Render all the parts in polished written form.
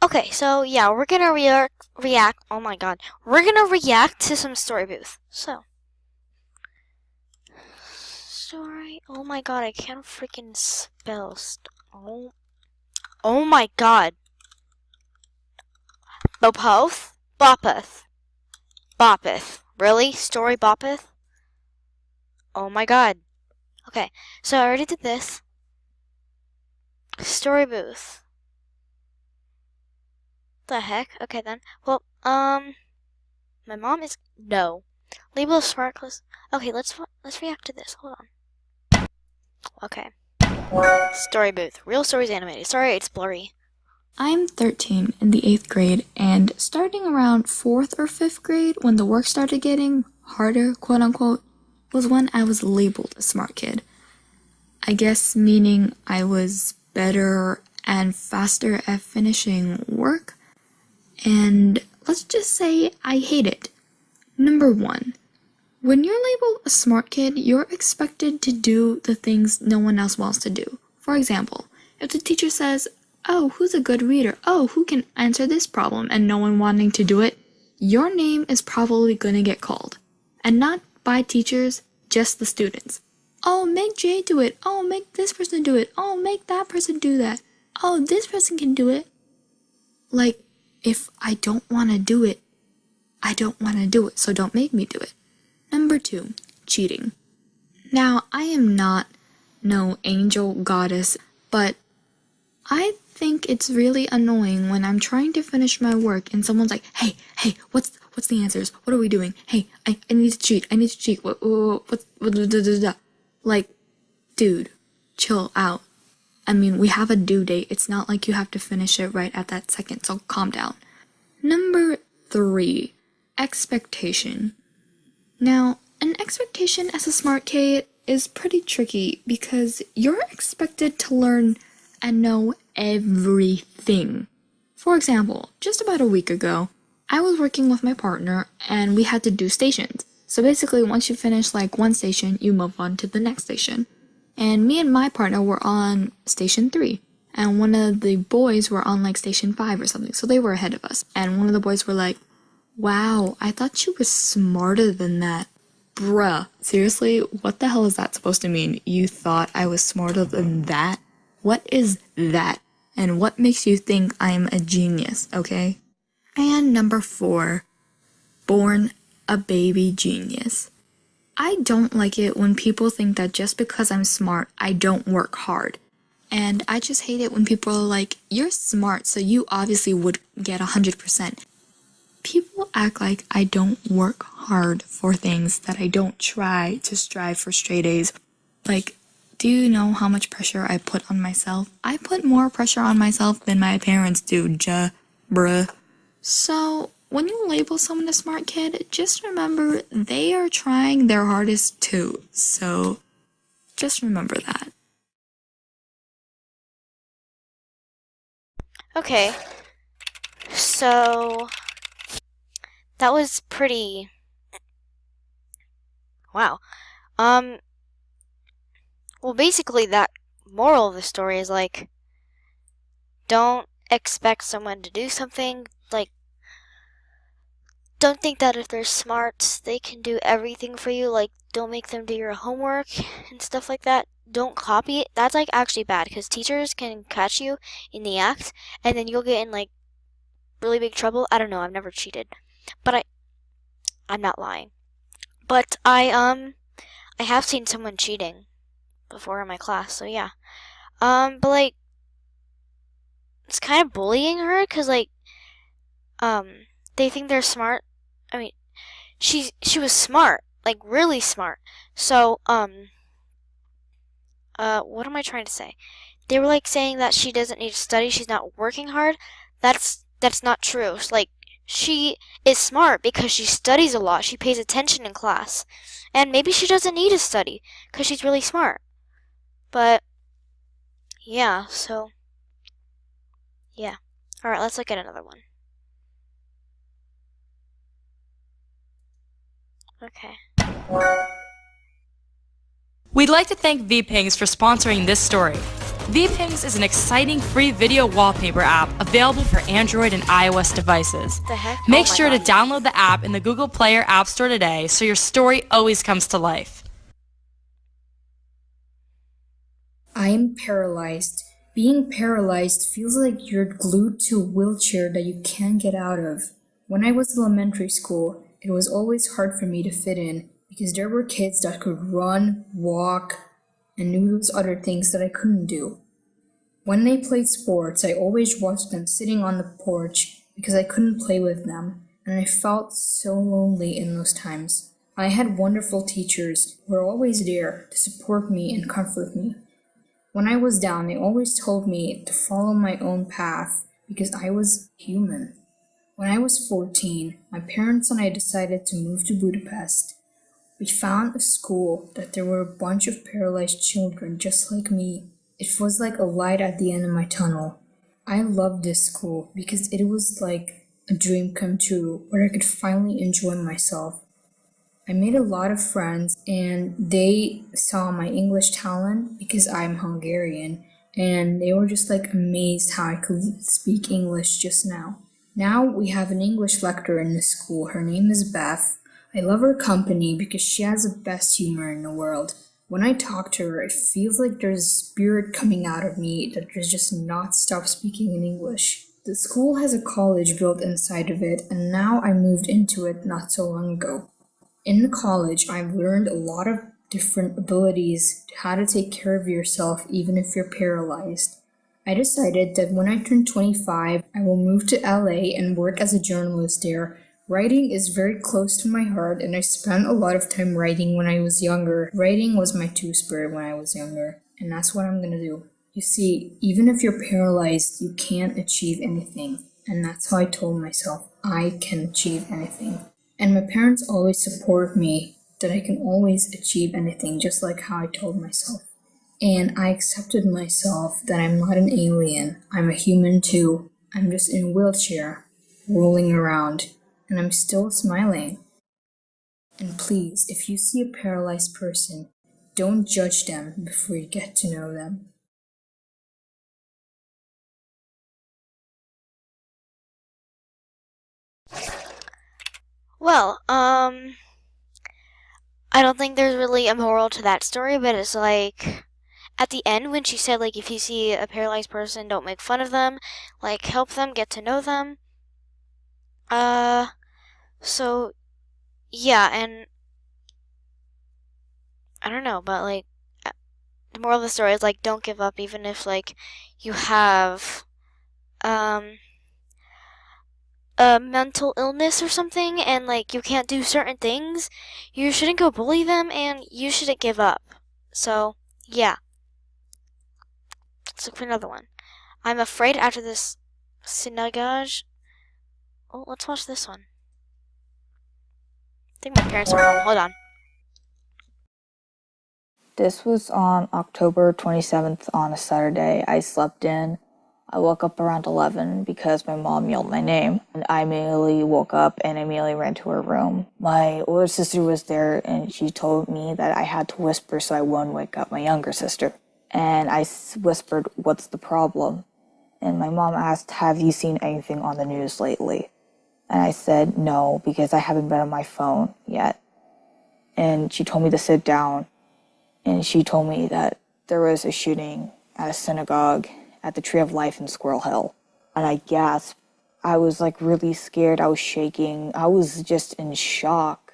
Okay, so yeah, we're gonna react. Oh my god, we're gonna react to some story booth. So, story. Oh my god, I can't freaking spell. Oh my god, bopoth, bopoth, bopoth. Really, story bopoth? Oh my god. Okay, so I already did this. Story booth. The heck? Okay then. Well, my mom is no. Label of smart clothes. Okay, let's react to this. Hold on. Okay. Story booth. Real stories animated. Sorry, it's blurry. I'm 13 in the 8th grade, and starting around 4th or 5th grade, when the work started getting harder, quote unquote, was when I was labeled a smart kid. I guess meaning I was better and faster at finishing work, and let's just say I hate it. Number 1. When you're labeled a smart kid, you're expected to do the things no one else wants to do. For example, if the teacher says, "Oh, who's a good reader? Oh, who can answer this problem?" and no one wanting to do it, your name is probably gonna get called. And not by teachers, just the students. "Oh, make Jay do it. Oh, make this person do it. Oh, make that person do that. Oh, this person can do it." Like, if I don't want to do it, I don't want to do it, so don't make me do it. Number 2, cheating. Now, I am not no angel goddess, but I think it's really annoying when I'm trying to finish my work and someone's like, hey, what's the answers? What are we doing? Hey, I need to cheat. What? Like, dude, chill out. I mean, we have a due date. It's not like you have to finish it right at that second, so calm down. Number 3, expectation. Now, an expectation as a smart kid is pretty tricky because you're expected to learn and know everything. For example, just about a week ago, I was working with my partner and we had to do stations. So basically, once you finish like one station, you move on to the next station. And me and my partner were on station 3. And one of the boys were on like station 5 or something. So they were ahead of us. And one of the boys were like, "Wow, I thought you were smarter than that." Bruh, seriously, what the hell is that supposed to mean? You thought I was smarter than that? What is that? And what makes you think I'm a genius, okay? And number 4, born a baby genius. I don't like it when people think that just because I'm smart, I don't work hard. And I just hate it when people are like, "You're smart, so you obviously would get 100%. People act like I don't work hard for things, that I don't try to strive for straight A's. Like, do you know how much pressure I put on myself? I put more pressure on myself than my parents do, bruh. So, when you label someone a smart kid, just remember they are trying their hardest too. So, just remember that. Okay, so that was pretty. Wow. Well, basically, that moral of the story is like, don't expect someone to do something. Like, don't think that if they're smart, they can do everything for you. Like, don't make them do your homework and stuff like that. Don't copy it. That's like actually bad because teachers can catch you in the act, and then you'll get in like really big trouble. I don't know. I've never cheated, but I'm not lying. But I have seen someone cheating before in my class. So yeah. But like, it's kind of bullying her because like, they think they're smart. I mean, she was smart, like really smart. So what am I trying to say? They were like saying that she doesn't need to study, she's not working hard. That's not true. Like, she is smart because she studies a lot. She pays attention in class. And maybe she doesn't need to study because she's really smart. But yeah, so yeah. Alright, let's look at another one. Okay. We'd like to thank VPings for sponsoring this story. VPings is an exciting free video wallpaper app available for Android and iOS devices. The heck? Make Oh my sure to God. download the app in the Google Play or App Store today so your story always comes to life. I'm paralyzed. Being paralyzed feels like you're glued to a wheelchair that you can't get out of. When I was in elementary school, it was always hard for me to fit in because there were kids that could run, walk, and do those other things that I couldn't do. When they played sports, I always watched them sitting on the porch because I couldn't play with them, and I felt so lonely in those times. I had wonderful teachers who were always there to support me and comfort me. When I was down, they always told me to follow my own path because I was human. When I was 14, my parents and I decided to move to Budapest. We found a school that there were a bunch of paralyzed children just like me. It was like a light at the end of my tunnel. I loved this school because it was like a dream come true where I could finally enjoy myself. I made a lot of friends and they saw my English talent because I'm Hungarian and they were just like amazed how I could speak English just now. Now we have an English lecturer in the school. Her name is Beth. I love her company because she has the best humor in the world. When I talk to her, it feels like there's a spirit coming out of me that does just not stop speaking in English. The school has a college built inside of it and now I moved into it not so long ago. In the college, I've learned a lot of different abilities, how to take care of yourself even if you're paralyzed. I decided that when I turn 25, I will move to LA and work as a journalist there. Writing is very close to my heart and I spent a lot of time writing when I was younger. Writing was my two-spirit when I was younger, and that's what I'm gonna do. You see, even if you're paralyzed, you can't achieve anything. And that's how I told myself, I can achieve anything. And my parents always support me that I can always achieve anything, just like how I told myself. And I accepted myself that I'm not an alien. I'm a human too. I'm just in a wheelchair, rolling around, and I'm still smiling. And please, if you see a paralyzed person, don't judge them before you get to know them. Well, I don't think there's really a moral to that story, but it's like at the end when she said like if you see a paralyzed person, don't make fun of them, like help them, get to know them. Uh, so yeah, and I don't know, but like the moral of the story is like don't give up even if like you have um a mental illness or something and like you can't do certain things. You shouldn't go bully them and you shouldn't give up. So, yeah. Let's look for another one. I'm afraid after this synagogue. Oh, let's watch this one. I think my parents are home. Hold on. This was on October 27th on a Saturday. I slept in. I woke up around 11 because my mom yelled my name. And I immediately woke up and immediately ran to her room. My older sister was there and she told me that I had to whisper so I wouldn't wake up my younger sister. And I whispered, "What's the problem?" And my mom asked, "Have you seen anything on the news lately?" And I said, "No, because I haven't been on my phone yet." And she told me to sit down. And she told me that there was a shooting at a synagogue at the Tree of Life in Squirrel Hill. And I gasped. I was like really scared. I was shaking. I was just in shock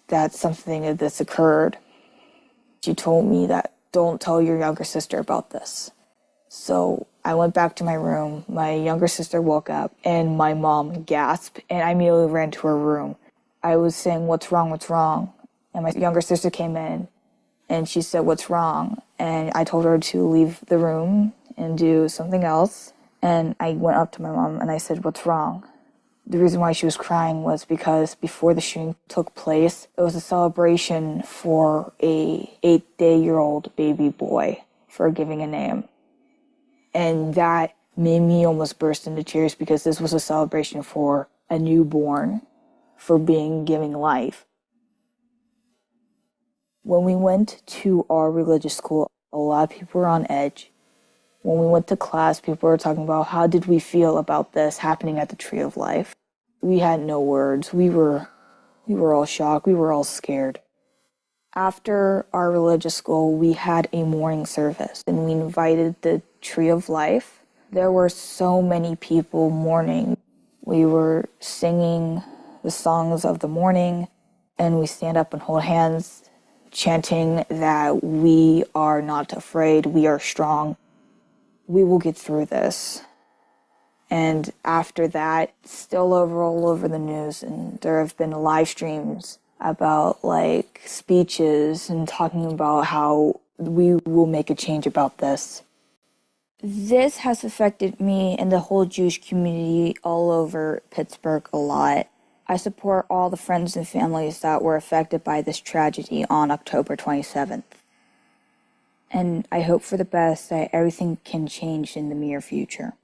that something of this occurred. She told me that don't tell your younger sister about this. So I went back to my room. My younger sister woke up and my mom gasped and I immediately ran to her room. I was saying, "What's wrong? What's wrong?" And my younger sister came in and she said, "What's wrong?" And I told her to leave the room and do something else. And I went up to my mom and I said, "What's wrong?" The reason why she was crying was because before the shooting took place, it was a celebration for a 8-day-old baby boy for giving a name. And that made me almost burst into tears because this was a celebration for a newborn, for giving life. When we went to our religious school, a lot of people were on edge. When we went to class, people were talking about how did we feel about this happening at the Tree of Life. We had no words. We were all shocked. We were all scared. After our religious school, we had a morning service, and we invited the Tree of Life. There were so many people mourning. We were singing the songs of the morning, and we stand up and hold hands, chanting that we are not afraid, we are strong, we will get through this. And after that, still all over the news, and there have been live streams about like speeches and talking about how we will make a change about this. This has affected me and the whole Jewish community all over Pittsburgh a lot. I support all the friends and families that were affected by this tragedy on October 27th. And I hope for the best that everything can change in the near future.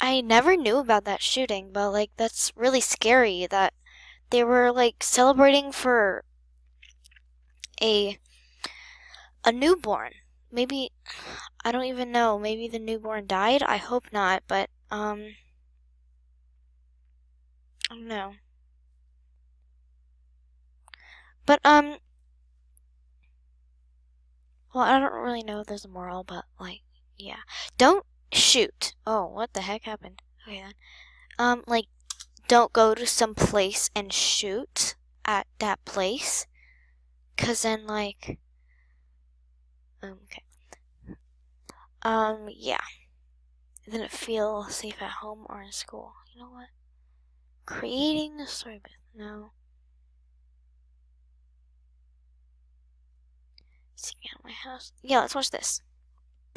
I never knew about that shooting, but like that's really scary that they were like celebrating for a newborn. Maybe I don't even know. Maybe the newborn died. I hope not, but I don't know. But well, I don't really know if there's a moral, but like yeah. Don't shoot. Oh, what the heck happened? Okay then. Like don't go to some place and shoot at that place. 'Cause then like okay. Yeah. I didn't feel safe at home or in school. You know what? Creating a storybook. No. Seeking out my house. Yeah, let's watch this.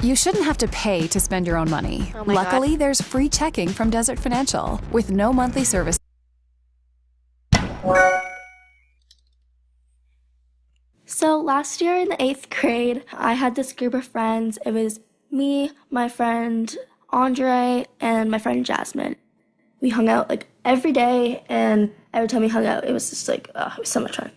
You shouldn't have to pay to spend your own money. Oh my Luckily, God. there's free checking from Desert Financial with no monthly service. So last year in the 8th grade, I had this group of friends. It was me, my friend Andre, and my friend Jasmine. We hung out like every day, and every time we hung out, it was just like, it was so much fun.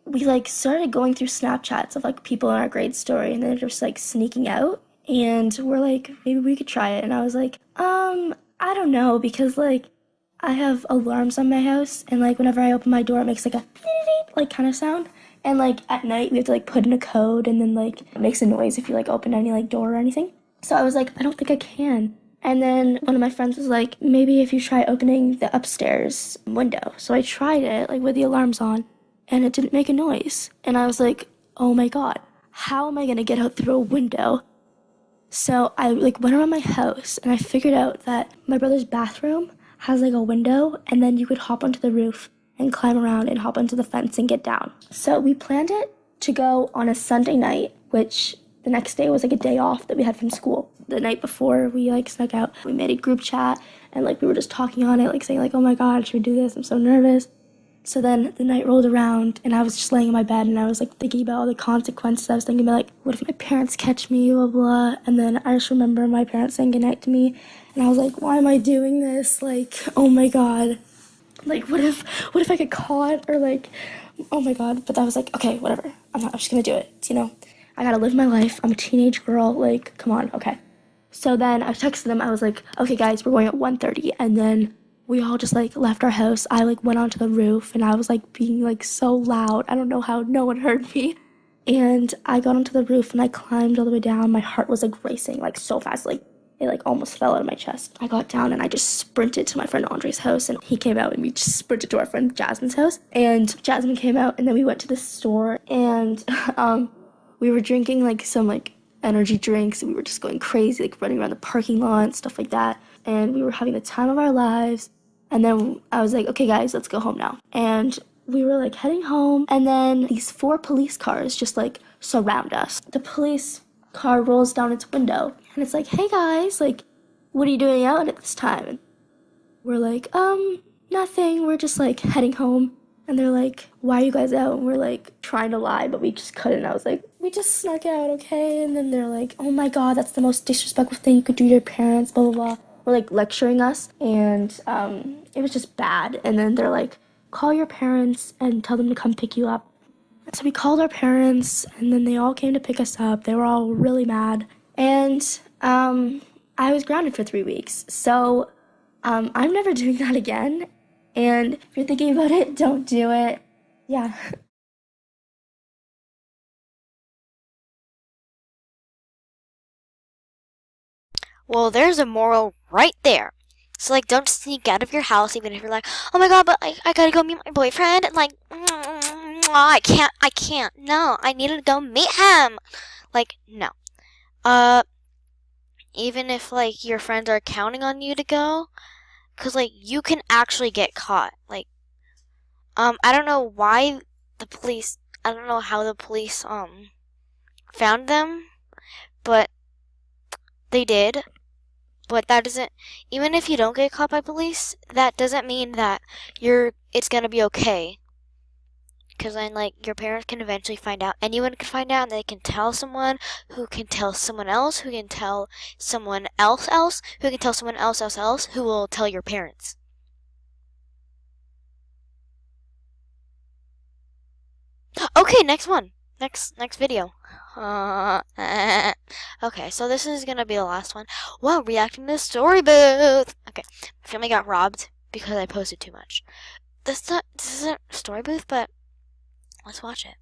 We like started going through Snapchats of like people in our grade story, and they're just like sneaking out, and we're like, maybe we could try it. And I was like, I don't know, because like I have alarms on my house, and like whenever I open my door, it makes like a like kind of sound. And like at night we have to like put in a code, and then like it makes a noise if you like open any like door or anything. So I was like, I don't think I can. And then one of my friends was like, maybe if you try opening the upstairs window. So I tried it like with the alarms on, and it didn't make a noise. And I was like, oh my God, how am I gonna get out through a window? So I like went around my house, and I figured out that my brother's bathroom has like a window, and then you could hop onto the roof and climb around and hop onto the fence and get down. So we planned it to go on a Sunday night, which the next day was like a day off that we had from school. The night before we like snuck out, we made a group chat, and like we were just talking on it, like saying like, oh my God, should we do this? I'm so nervous. So then the night rolled around, and I was just laying in my bed, and I was like thinking about all the consequences. I was thinking about like, what if my parents catch me, blah, blah. And then I just remember my parents saying goodnight to me, and I was like, why am I doing this? Like, oh my God. Like, what if I get caught, or like, oh my God. But I was like, okay, whatever. I'm just gonna do it, you know? I gotta live my life. I'm a teenage girl. Like, come on, okay. So then I texted them. I was like, okay, guys, we're going at 1:30. And then we all just like left our house. I like went onto the roof, and I was like being like so loud. I don't know how no one heard me. And I got onto the roof, and I climbed all the way down. My heart was like racing like so fast, like it like almost fell out of my chest. I got down, and I just sprinted to my friend Andre's house, and he came out, and we just sprinted to our friend Jasmine's house. And Jasmine came out, and then we went to the store, and we were drinking like some like energy drinks, and we were just going crazy, like running around the parking lot and stuff like that. And we were having the time of our lives. And then I was like, okay guys, let's go home now. And we were like heading home, and then these 4 police cars just like surround us. The police car rolls down its window, and it's like, hey guys, like, what are you doing out at this time? And we're like, nothing, we're just like heading home. And they're like, why are you guys out? And we're like trying to lie, but we just couldn't. I was like, we just snuck out, okay? And then they're like, oh my God, that's the most disrespectful thing you could do to your parents, blah, blah, blah. We're like lecturing us, and it was just bad. And then they're like, call your parents and tell them to come pick you up. So we called our parents, and then they all came to pick us up. They were all really mad. And I was grounded for 3 weeks. So I'm never doing that again. And if you're thinking about it, don't do it. Yeah. Well, there's a moral right there. So, like, don't sneak out of your house even if you're like, oh my god, but I gotta go meet my boyfriend. And, like, I can't. No, I need to go meet him. Like, no. Even if, like, your friends are counting on you to go, because, like, you can actually get caught. Like, I don't know why the police, I don't know how the police, found them, but they did. But that doesn't, even if you don't get caught by police, that doesn't mean that it's gonna be okay. Because then, like, your parents can eventually find out. Anyone can find out, and they can tell someone, who can tell someone else, who can tell someone else, who can tell someone else, who will tell your parents. Okay, next one. Next video. Okay, so this is gonna be the last one. Wow, reacting to Storybooth. Okay, my family got robbed because I posted too much. This isn't Storybooth, but let's watch it.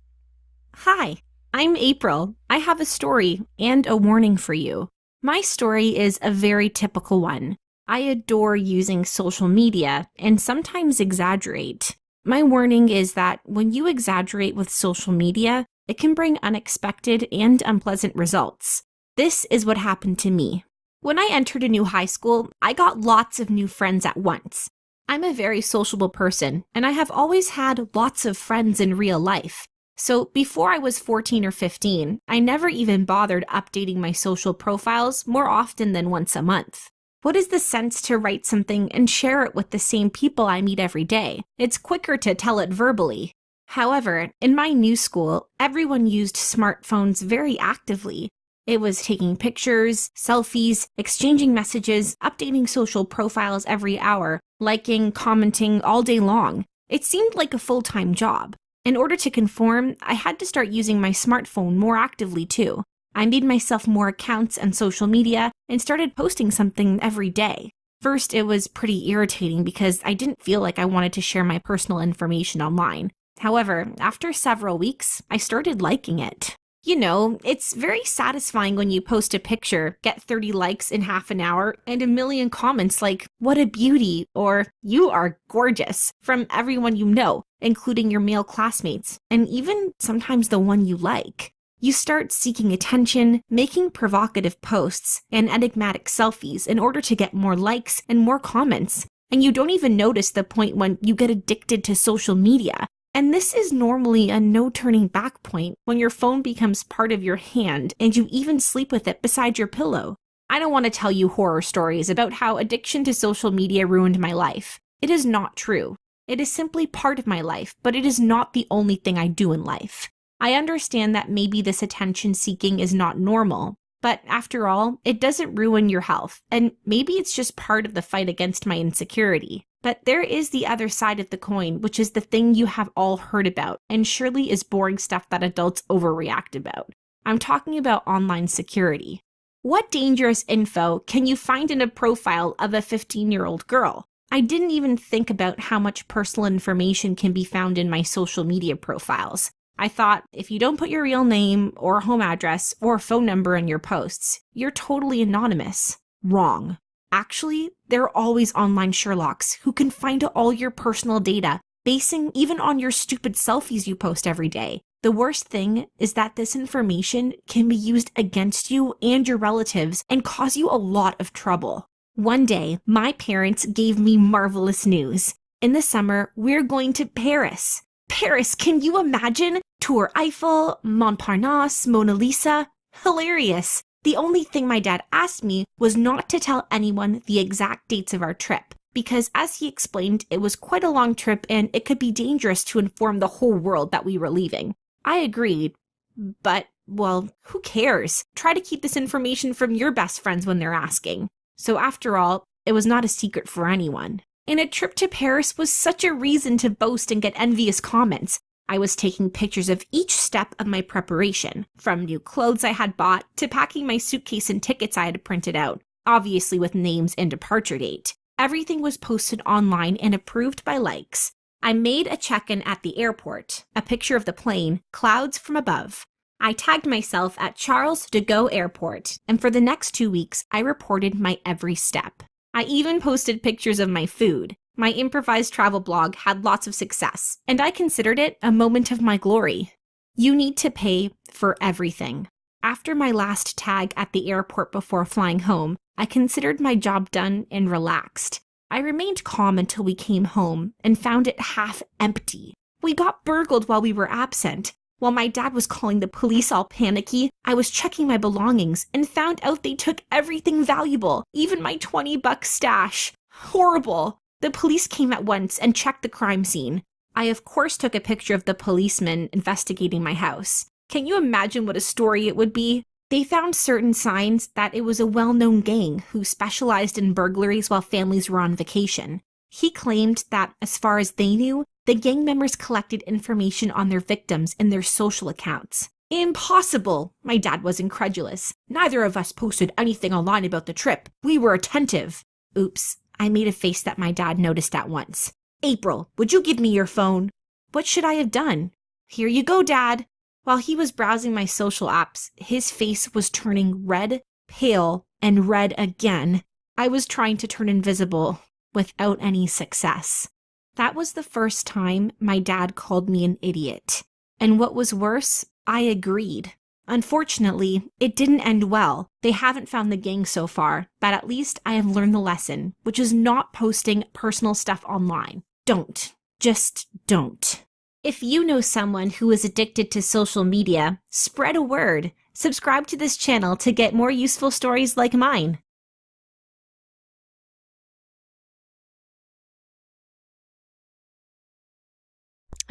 Hi, I'm April. I have a story and a warning for you. My story is a very typical one. I adore using social media and sometimes exaggerate. My warning is that when you exaggerate with social media, it can bring unexpected and unpleasant results. This is what happened to me. When I entered a new high school, I got lots of new friends at once. I'm a very sociable person, and I have always had lots of friends in real life. So before I was 14 or 15, I never even bothered updating my social profiles more often than once a month. What is the sense to write something and share it with the same people I meet every day? It's quicker to tell it verbally. However, in my new school, everyone used smartphones very actively. It was taking pictures, selfies, exchanging messages, updating social profiles every hour, liking, commenting all day long. It seemed like a full-time job. In order to conform, I had to start using my smartphone more actively too. I made myself more accounts and social media and started posting something every day. First, it was pretty irritating because I didn't feel like I wanted to share my personal information online. However, after several weeks, I started liking it. You know, it's very satisfying when you post a picture, get 30 likes in half an hour, and a million comments like, "What a beauty," or "You are gorgeous," from everyone you know, including your male classmates, and even sometimes the one you like. You start seeking attention, making provocative posts, and enigmatic selfies in order to get more likes and more comments, and you don't even notice the point when you get addicted to social media. And this is normally a no turning back point when your phone becomes part of your hand and you even sleep with it beside your pillow. I don't want to tell you horror stories about how addiction to social media ruined my life. It is not true. It is simply part of my life, but it is not the only thing I do in life. I understand that maybe this attention seeking is not normal, but after all, it doesn't ruin your health, and maybe it's just part of the fight against my insecurity. But there is the other side of the coin, which is the thing you have all heard about, and surely is boring stuff that adults overreact about. I'm talking about online security. What dangerous info can you find in a profile of a 15-year-old girl? I didn't even think about how much personal information can be found in my social media profiles. I thought, if you don't put your real name or home address or phone number in your posts, you're totally anonymous. Wrong. Actually, there are always online Sherlocks who can find all your personal data, basing even on your stupid selfies you post every day. The worst thing is that this information can be used against you and your relatives and cause you a lot of trouble. One day, my parents gave me marvelous news. In the summer, we're going to Paris. Paris, can you imagine? Tour Eiffel, Montparnasse, Mona Lisa. Hilarious. The only thing my dad asked me was not to tell anyone the exact dates of our trip, because as he explained, it was quite a long trip and it could be dangerous to inform the whole world that we were leaving. I agreed, but, well, who cares? Try to keep this information from your best friends when they're asking. So after all, it was not a secret for anyone. And a trip to Paris was such a reason to boast and get envious comments. I was taking pictures of each step of my preparation, from new clothes I had bought to packing my suitcase and tickets I had printed out, obviously with names and departure date. Everything was posted online and approved by likes. I made a check-in at the airport, a picture of the plane, clouds from above. I tagged myself at Charles de Gaulle Airport, and for the next 2 weeks, I reported my every step. I even posted pictures of my food. My improvised travel blog had lots of success, and I considered it a moment of my glory. You need to pay for everything. After my last tag at the airport before flying home, I considered my job done and relaxed. I remained calm until we came home and found it half empty. We got burgled while we were absent. While my dad was calling the police all panicky, I was checking my belongings and found out they took everything valuable, even my $20 stash. Horrible. The police came at once and checked the crime scene. I of course took a picture of the policeman investigating my house. Can you imagine what a story it would be? They found certain signs that it was a well-known gang who specialized in burglaries while families were on vacation. He claimed that, as far as they knew, the gang members collected information on their victims in their social accounts. Impossible! My dad was incredulous. Neither of us posted anything online about the trip. We were attentive. Oops. I made a face that my dad noticed at once. April, would you give me your phone? What should I have done? Here you go, Dad. While he was browsing my social apps, his face was turning red, pale, and red again. I was trying to turn invisible without any success. That was the first time my dad called me an idiot. And what was worse, I agreed. Unfortunately, it didn't end well. They haven't found the gang so far, but at least I have learned the lesson, which is not posting personal stuff online. Don't. Just don't. If you know someone who is addicted to social media, spread a word. Subscribe to this channel to get more useful stories like mine.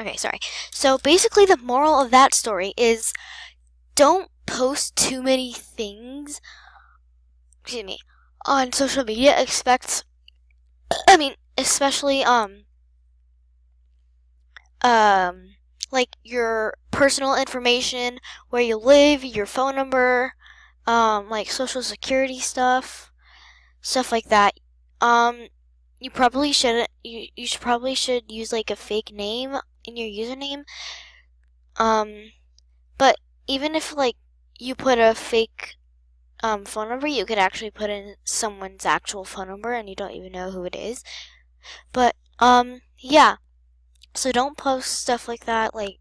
Okay, sorry. So basically the moral of that story is don't post too many things, on social media. Especially, like your personal information, where you live, your phone number, like social security stuff like that. You probably shouldn't, you should use like a fake name in your username. But even if like you put a fake phone number, you could actually put in someone's actual phone number and you don't even know who it is. But yeah. So don't post stuff like that, like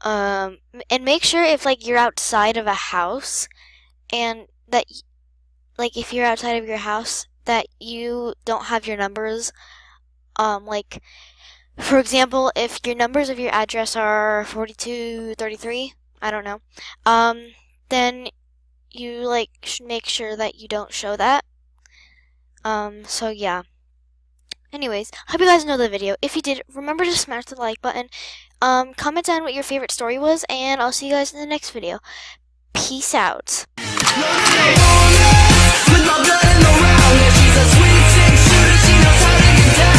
and make sure if like you're outside of a house and that like if you're outside of your house that you don't have your numbers, like for example, if your numbers of your address are 4233, I don't know, then you like should make sure that you don't show that. So yeah. Anyways, hope you guys know the video. If you did, remember to smash the like button. Comment down what your favorite story was, and I'll see you guys in the next video. Peace out. With my blood in the round, she's a sweet 6 shooter, she knows how to get down.